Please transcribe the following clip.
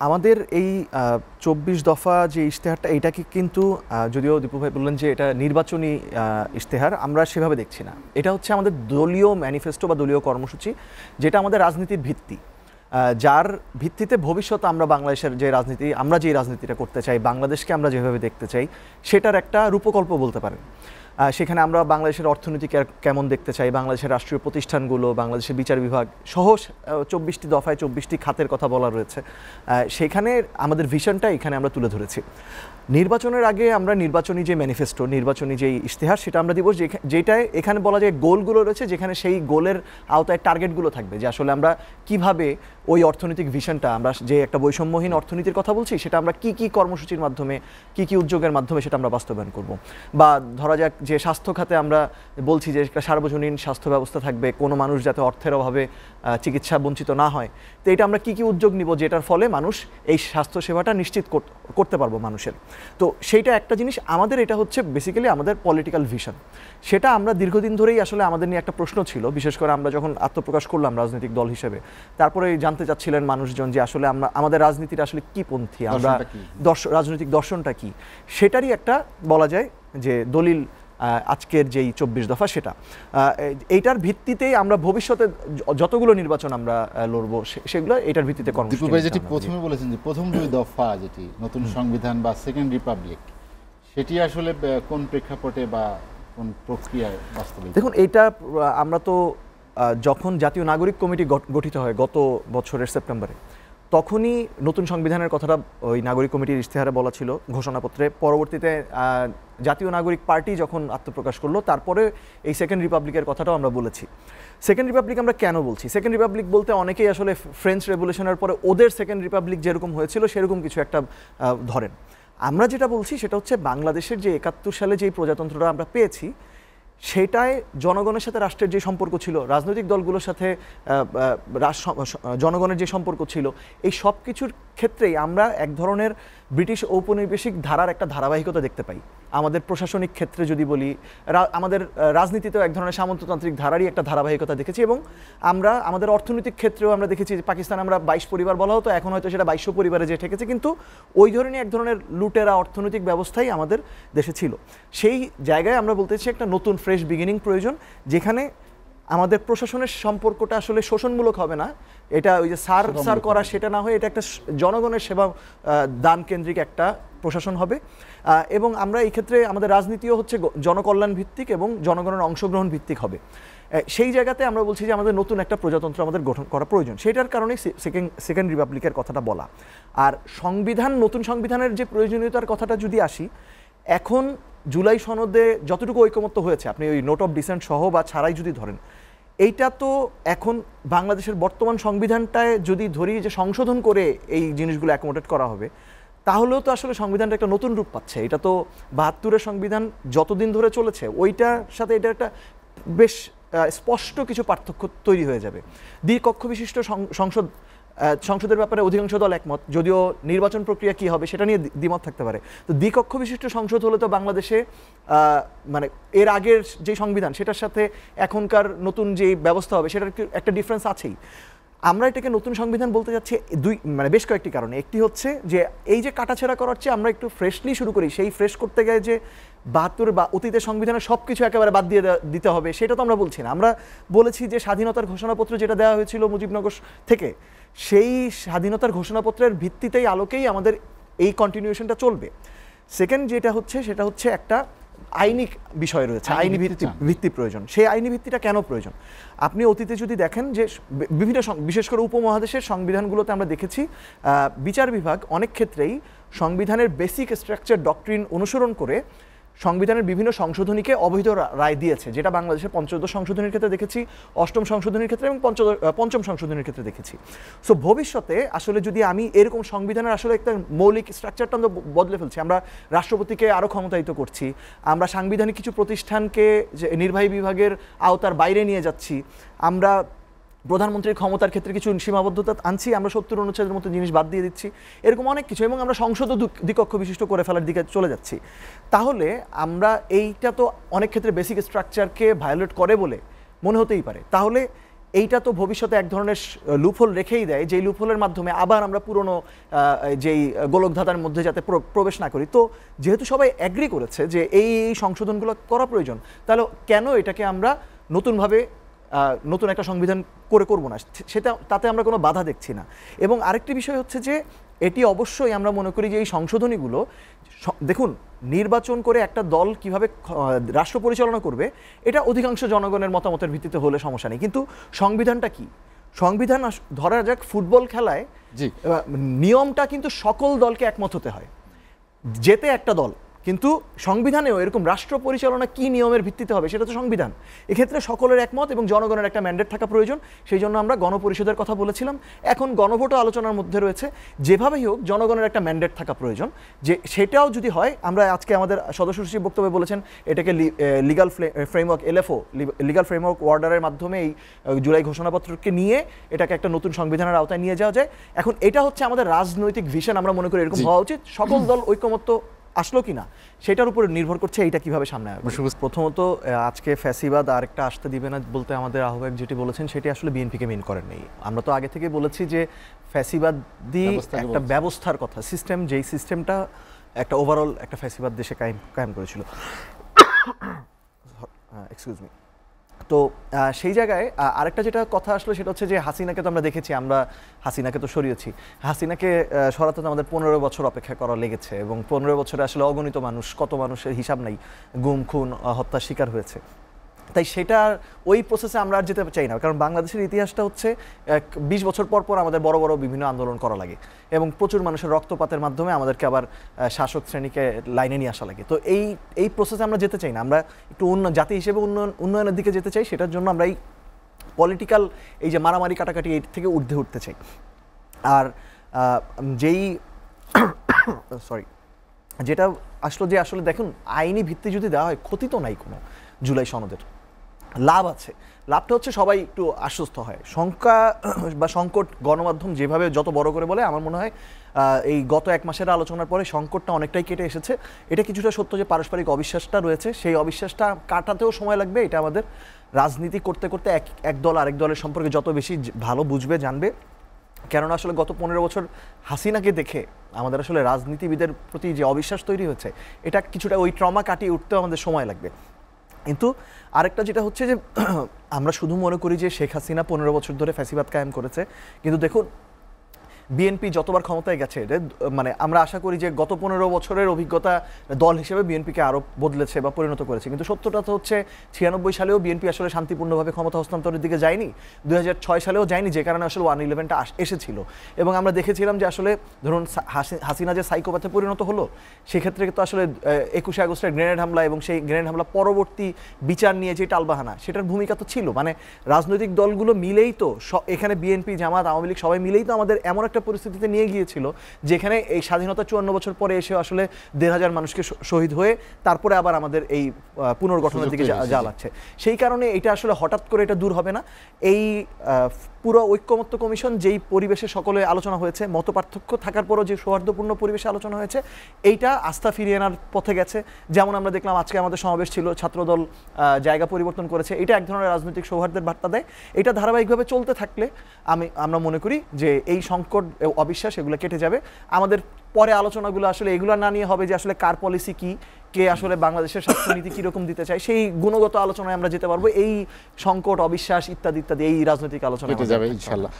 আমাদের এই ২৪ দফা যে ইশতেহারটা এটাকে কিন্তু যদিও দীপু ভাই বললেন যে এটা নির্বাচনী ইশতেহার, আমরা সেভাবে দেখছি না। এটা হচ্ছে আমাদের দলীয় ম্যানিফেস্টো বা দলীয় কর্মসূচি, যেটা আমাদের রাজনীতির ভিত্তি, যার ভিত্তিতে ভবিষ্যৎ আমরা বাংলাদেশের যে রাজনীতি, আমরা যে রাজনীতিটা করতে চাই, বাংলাদেশকে আমরা যেভাবে দেখতে চাই, সেটার একটা রূপকল্প বলতে পারেন। সেখানে আমরা বাংলাদেশের অর্থনীতি কেমন দেখতে চাই, বাংলাদেশের রাষ্ট্রীয় প্রতিষ্ঠানগুলো, বাংলাদেশের বিচার বিভাগ সহ ২৪টি দফায় ২৪টি খাতের কথা বলা রয়েছে। সেখানে আমাদের ভিশনটা এখানে আমরা তুলে ধরেছি। নির্বাচনের আগে আমরা নির্বাচনী যে ম্যানিফেস্টো, নির্বাচনী যে ইশতেহার, সেটা আমরা দিব, যেটায় এখানে বলা যায় গোলগুলো রয়েছে, যেখানে সেই গোলের আওতায় টার্গেটগুলো থাকবে, যে আসলে আমরা কিভাবে ওই অর্থনৈতিক ভিশনটা, আমরা যে একটা বৈষম্যহীন অর্থনীতির কথা বলছি, সেটা আমরা কি কি কর্মসূচির মাধ্যমে, কি কি উদ্যোগের মাধ্যমে সেটা আমরা বাস্তবায়ন করব। বা ধরা যাক যে স্বাস্থ্য খাতে আমরা বলছি যে একটা সার্বজনীন স্বাস্থ্য ব্যবস্থা থাকবে, কোনো মানুষ যাতে অর্থের অভাবে চিকিৎসা বঞ্চিত না হয়। তো এটা আমরা কি কি উদ্যোগ নিব, যেটার ফলে মানুষ এই স্বাস্থ্য সেবাটা নিশ্চিত করতে পারবো মানুষের। তো সেইটা একটা জিনিস। আমাদের এটা হচ্ছে বেসিক্যালি আমাদের পলিটিক্যাল ভিশন। সেটা আমরা দীর্ঘদিন ধরেই আসলে আমাদের নিয়ে একটা প্রশ্ন ছিল, বিশেষ করে আমরা যখন আত্মপ্রকাশ করলাম রাজনৈতিক দল হিসেবে, তারপরে জানতে চাচ্ছিলেন মানুষজন যে আসলে আমাদের রাজনীতিটা আসলে কি পন্থী, আমরা রাজনৈতিক দর্শনটা কি, সেটারই একটা বলা যায় যে দলিল আজকের যেই ২৪ দফা, সেটা এইটার ভিত্তিতেই আমরা ভবিষ্যতে যতগুলো নির্বাচন আমরা লড়বো সেগুলো এইটার ভিত্তিতে কর্মসূচি। যেটি প্রথমে বলেছেন যে প্রথম ২ দফা যেটি নতুন সংবিধান বা সেকেন্ড রিপাবলিক, সেটি আসলে কোন প্রেক্ষাপটে বা কোন প্রক্রিয়ায় বাস্তবায়িত? দেখুন, এইটা আমরা তো যখন জাতীয় নাগরিক কমিটি গঠিত হয় গত বছরের সেপ্টেম্বরে, তখনই নতুন সংবিধানের কথাটা ওই নাগরিক কমিটির ইশতেহারে বলা ছিল, ঘোষণাপত্রে। পরবর্তীতে জাতীয় নাগরিক পার্টি যখন আত্মপ্রকাশ করলো, তারপরে এই সেকেন্ড রিপাবলিকের কথাটাও আমরা বলেছি। সেকেন্ড রিপাবলিক আমরা কেন বলছি? সেকেন্ড রিপাবলিক বলতে অনেকেই আসলে ফ্রেঞ্চ রেভলিউশনের পরে ওদের সেকেন্ড রিপাবলিক যেরকম হয়েছিল সেরকম কিছু একটা ধরেন। আমরা যেটা বলছি সেটা হচ্ছে বাংলাদেশের যে ৭১ সালে যেই প্রজাতন্ত্রটা আমরা পেয়েছি, সেটায় জনগণের সাথে রাষ্ট্রের যে সম্পর্ক ছিল, রাজনৈতিক দলগুলোর সাথে জনগণের যে সম্পর্ক ছিল, এই সব কিছুর ক্ষেত্রেই আমরা এক ধরনের ব্রিটিশ ঔপনিবেশিক ধারার একটা ধারাবাহিকতা দেখতে পাই। আমাদের প্রশাসনিক ক্ষেত্রে যদি বলি, আমাদের রাজনীতিতেও এক ধরনের সামন্ততান্ত্রিক ধারারই একটা ধারাবাহিকতা দেখেছি। এবং আমরা আমাদের অর্থনৈতিক ক্ষেত্রেও আমরা দেখেছি যে পাকিস্তানে আমরা ২২ পরিবার বলা হতো, এখন হয়তো সেটা ২২০০ পরিবারে যে ঠেকেছে, কিন্তু ওই ধরনের এক ধরনের লুটেরা অর্থনৈতিক ব্যবস্থাই আমাদের দেশে ছিল। সেই জায়গায় আমরা বলতে চাই একটা নতুন ফ্রেশ বিগিনিং প্রয়োজন, যেখানে আমাদের প্রশাসনের সম্পর্কটা আসলে শোষণমূলক হবে না, এটা ওই যে সার করা সেটা না হয়ে এটা একটা জনগণের সেবা দান কেন্দ্রিক একটা প্রশাসন হবে। এবং আমরা এই ক্ষেত্রে আমাদের রাজনীতিও হচ্ছে জনকল্যাণ ভিত্তিক এবং জনগণের অংশগ্রহণ ভিত্তিক হবে। সেই জায়গাতে আমরা বলছি যে আমাদের নতুন একটা প্রজাতন্ত্র আমাদের গঠন করা প্রয়োজন। সেইটার কারণেই সেকেন্ড রিপাবলিকের কথাটা বলা। আর নতুন সংবিধানের যে প্রয়োজনীয়তার কথাটা যদি আসি, এখন জুলাই সনদে যতটুকু ঐকমত্য হয়েছে, আপনি ওই নোট অফ ডিসেন্ট সহ বা ছাড়াই যদি ধরেন, এইটা তো এখন বাংলাদেশের বর্তমান সংবিধানটায় যদি ধরি যে সংশোধন করে এই জিনিসগুলো অ্যাকোমোডেট করা হবে, তাহলেও তো আসলে সংবিধানটা একটা নতুন রূপ পাচ্ছে। এটা তো ৭২-এর সংবিধান যতদিন ধরে চলেছে, ওইটার সাথে এটা একটা বেশ স্পষ্ট কিছু পার্থক্য তৈরি হয়ে যাবে। দ্বিকক্ষ বিশিষ্ট সংসদের ব্যাপারে অধিকাংশ দল একমত, যদিও নির্বাচন প্রক্রিয়া কি হবে সেটা নিয়ে দ্বিমত থাকতে পারে। তো দ্বিকক্ষ বিশিষ্ট সংসদ হলে তো বাংলাদেশে মানে এর আগের যে সংবিধান সেটার সাথে এখনকার নতুন যে ব্যবস্থা হবে সেটার একটা ডিফারেন্স আছেই। আমরা এটাকে নতুন সংবিধান বলতে যাচ্ছি বেশ কয়েকটি কারণে। একটি হচ্ছে যে এই যে কাটাছেঁড়া করার চেয়ে আমরা একটু ফ্রেশলি শুরু করি। সেই ফ্রেশ করতে গেলে যে ৭২ বা অতীতের সংবিধানের সব কিছু একেবারে বাদ দিয়ে দিতে হবে সেটা তো আমরা বলছি না। আমরা বলেছি যে স্বাধীনতার ঘোষণাপত্র যেটা দেওয়া হয়েছিল মুজিবনগর থেকে, সেই স্বাধীনতার ঘোষণাপত্রের ভিত্তিতেই আলোকেই আমাদের এই কন্টিনিউশনটা চলবে। সেকেন্ড যেটা হচ্ছে সেটা হচ্ছে একটা আইনি বিষয় রয়েছে, আইনি ভিত্তি প্রয়োজন। সেই আইনি ভিত্তিটা কেন প্রয়োজন? আপনি অতীতে যদি দেখেন যে বিভিন্ন বিশেষ করে উপমহাদেশের সংবিধানগুলোতে আমরা দেখেছি বিচার বিভাগ অনেক ক্ষেত্রেই সংবিধানের বেসিক স্ট্রাকচার ডক্ট্রিন অনুসরণ করে সংবিধানের বিভিন্ন সংশোধনীকে অবৈধ রায় দিয়েছে, যেটা বাংলাদেশের পঞ্চদশ সংশোধনীর ক্ষেত্রে দেখেছি, অষ্টম সংশোধনীর ক্ষেত্রে এবং পঞ্চম সংশোধনীর ক্ষেত্রে দেখেছি। সো ভবিষ্যতে আসলে যদি আমি এরকম সংবিধানের আসলে একটা মৌলিক স্ট্রাকচারটা আমরা বদলে ফেলছি, আমরা রাষ্ট্রপতিকে আরও ক্ষমতায়িত করছি, আমরা সাংবিধানিক কিছু প্রতিষ্ঠানকে নির্বাহী বিভাগের আওতার বাইরে নিয়ে যাচ্ছি, আমরা প্রধানমন্ত্রীর ক্ষমতার ক্ষেত্রে কিছু সীমাবদ্ধতা আনছি, আমরা ৭০ অনুচ্ছেদের মতো জিনিস বাদ দিয়ে দিচ্ছি, এরকম অনেক কিছু, এবং আমরা সংসদও দ্বিকক্ষ বিশিষ্ট করে ফেলার দিকে চলে যাচ্ছি। তাহলে আমরা এইটা তো অনেক ক্ষেত্রে বেসিক স্ট্রাকচারকে ভায়োলেট করে বলে মনে হতেই পারে। তাহলে এইটা তো ভবিষ্যতে এক ধরনের লুপহোল রেখেই দেয়, যেই লুপহোলের মাধ্যমে আবার আমরা পুরনো যেই গোলকধাঁধার মধ্যে যাতে প্রবেশ না করি। তো যেহেতু সবাই অ্যাগ্রি করেছে যে এই সংশোধনগুলো করা প্রয়োজন, তাহলে কেন এটাকে আমরা নতুনভাবে নতুন একটা সংবিধান করব না, তাতে আমরা কোনো বাধা দেখছি না। এবং আরেকটি বিষয় হচ্ছে যে এটি অবশ্যই আমরা মনে করি যে এই সংশোধনীগুলো, দেখুন নির্বাচন করে একটা দল কিভাবে রাষ্ট্র পরিচালনা করবে এটা অধিকাংশ জনগণের মতামতের ভিত্তিতে হলে সমস্যা নেই, কিন্তু সংবিধানটা কি? সংবিধান ধরা যাক ফুটবল খেলায় নিয়মটা কিন্তু সকল দলকে একমত হতে হয়, যেতে একটা দল, কিন্তু সংবিধানেও এরকম রাষ্ট্র পরিচালনা কি নিয়মের ভিত্তিতে হবে সেটা তো সংবিধান। এক্ষেত্রে সকলের একমত এবং জনগণের একটা ম্যান্ডেট থাকা প্রয়োজন। সেই জন্য আমরা গণপরিষদের কথা বলেছিলাম। এখন গণভোটও আলোচনার মধ্যে রয়েছে। যেভাবেই হোক জনগণের একটা ম্যান্ডেট থাকা প্রয়োজন, যে সেটাও যদি হয়, আমরা আজকে আমাদের সদস্য সচিব বক্তব্যে বলেছেন এটাকে legal framework LFO legal framework অর্ডারের মাধ্যমে এই জুলাই ঘোষণাপত্রকে নিয়ে এটাকে একটা নতুন সংবিধানের আওতায় নিয়ে যাওয়া যায়। এখন এটা হচ্ছে আমাদের রাজনৈতিক ভিশন, আমরা মনে করি এরকম হওয়া উচিত। সকল দল ঐকমত্য আসলো কিনা সেটার উপর নির্ভর করছে এইটা কিভাবে সামনে আসবে। প্রথমত আজকে ফ্যাসিবাদ আরেকটা আসতে দিবে না বলতে আমাদের আহ্বায়ক যেটি বলেছেন সেটি আসলে বিএনপিকে মিন করেন নাই। আমরা তো আগে থেকে বলেছি যে ফ্যাসিবাদী একটা ব্যবস্থার কথা, সিস্টেম, যেই সিস্টেমটা একটা ওভারঅল একটা ফ্যাসিবাদ দেশে কায়েম করেছিল। Excuse me. তো সেই জায়গায় আরেকটা যেটা কথা আসলো সেটা হচ্ছে যে হাসিনাকে তো আমরা দেখেছি, আমরা হাসিনাকে তো সরিয়েছি। হাসিনাকে সরাতে তো আমাদের 15 বছর অপেক্ষা করা লেগেছে, এবং 15 বছরে আসলে অগণিত মানুষ, কত মানুষের হিসাব নাই, গুম খুন হত্যার শিকার হয়েছে। তাই সেটা ওই প্রসেসে আমরা আর যেতে চাই না, কারণ বাংলাদেশের ইতিহাসটা হচ্ছে 20 বছর পর পর আমাদের বড় বড় বিভিন্ন আন্দোলন করা লাগে এবং প্রচুর মানুষের রক্তপাতের মাধ্যমে আমাদেরকে আবার শাসক শ্রেণীকে লাইনে নিয়ে আসা লাগে। তো এই প্রসেসে আমরা যেতে চাই না, আমরা একটু জাতি হিসেবে উন্নয়নের দিকে যেতে চাই। সেটার জন্য আমরা এই পলিটিক্যাল এই যে মারামারি কাটাকাটি এই থেকে ঊর্ধ্বে উঠতে চাই। আর যেই যেটা আসলো যে আসলে দেখুন আইনি ভিত্তি যদি দেওয়া হয় ক্ষতি তো নাই কোনো, জুলাই সনদের লাভ আছে। লাভটা হচ্ছে সবাই একটু আশ্বস্ত হয়। শঙ্কা বা সংকট গণমাধ্যম যেভাবে যত বড় করে বলে, আমার মনে হয় এই গত 1 মাসের আলোচনার পরে সংকটটা অনেকটাই কেটে এসেছে। এটা কিছুটা সত্য যে পারস্পরিক অবিশ্বাসটা রয়েছে, সেই অবিশ্বাসটা কাটাতেও সময় লাগবে। এটা আমাদের রাজনীতি করতে করতে এক দল আরেক দলের সম্পর্কে যত বেশি ভালো বুঝবে, জানবে, কেননা আসলে গত 15 বছর হাসিনাকে দেখে আমাদের আসলে রাজনীতিবিদের প্রতি যে অবিশ্বাস তৈরি হয়েছে, এটা কিছুটা ওই ট্রমা কাটিয়ে উঠতেও আমাদের সময় লাগবে। কিন্তু আরেকটা যেটা হচ্ছে যে আমরা শুধু মনে করি যে শেখ হাসিনা 15 বছর ধরে ফ্যাসিবাদ কায়েম করেছে, কিন্তু দেখুন বিএনপি যতবার ক্ষমতায় গেছে, মানে আমরা আশা করি যে গত 15 বছরের অভিজ্ঞতা দল হিসেবে বিএনপিকে আরও বদলেছে বা পরিণত করেছে। কিন্তু সত্যটা তো হচ্ছে 96 সালেও বিএনপি আসলে শান্তিপূর্ণভাবে ক্ষমতা হস্তান্তরের দিকে যায়নি, 2006 সালেও যায়নি, যে কারণে আসলে 111টা এসেছিল। এবং আমরা দেখেছিলাম যে আসলে ধরুন হাসিনা যে সাইকোপ্যাথে পরিণত হলো, সেক্ষেত্রে তো আসলে 21শে আগস্টের গ্রেনেড হামলা এবং সেই গ্রেনেড হামলা পরবর্তী বিচার নিয়ে যে টালবাহানা, সেটার ভূমিকা তো ছিল। মানে রাজনৈতিক দলগুলো মিলেই তো, এখানে বিএনপি, জামাত, আওয়ামী লীগ সবাই মিলেই তো আমাদের এমন একটা পরিস্থিতিতে নিয়ে গিয়েছিল যেখানে এই স্বাধীনতা 54 বছর পরে এসে আসলে 1,500 মানুষকে শহীদ হয়ে তারপরে আবার আমাদের এই পুনর্গঠনের দিকে যা লাগছে। সেই কারণে এটা আসলে হঠাৎ করে এটা দূর হবে না। এই পুরো ঐক্যমত্য কমিশন যেই পরিবেশে সকলে আলোচনা হয়েছে, মত পার্থক্য থাকার পরও যে সৌহার্দ্যপূর্ণ পরিবেশে আলোচনা হয়েছে, এইটা আস্থা ফিরিয়ে আনার পথে গেছে। যেমন আমরা দেখলাম আজকে আমাদের সমাবেশ ছিল, ছাত্রদল জায়গা পরিবর্তন করেছে, এটা এক ধরনের রাজনৈতিক সৌহার্দ্যের বার্তা দেয়। এটা ধারাবাহিকভাবে চলতে থাকলে আমরা মনে করি যে এই সংকট, অবিশ্বাস, এগুলো কেটে যাবে। আমাদের পরে আলোচনাগুলো আসলে এগুলো না নিয়ে হবে যে আসলে কার পলিসি কি, কে আসলে বাংলাদেশের স্বাস্থ্যনীতি কীরকম দিতে চায়, সেই গুণগত আলোচনায় আমরা যেতে পারবো। এই সংকট, অবিশ্বাস ইত্যাদি ইত্যাদি এই রাজনৈতিক আলোচনা যাবে ইনশাআল্লাহ।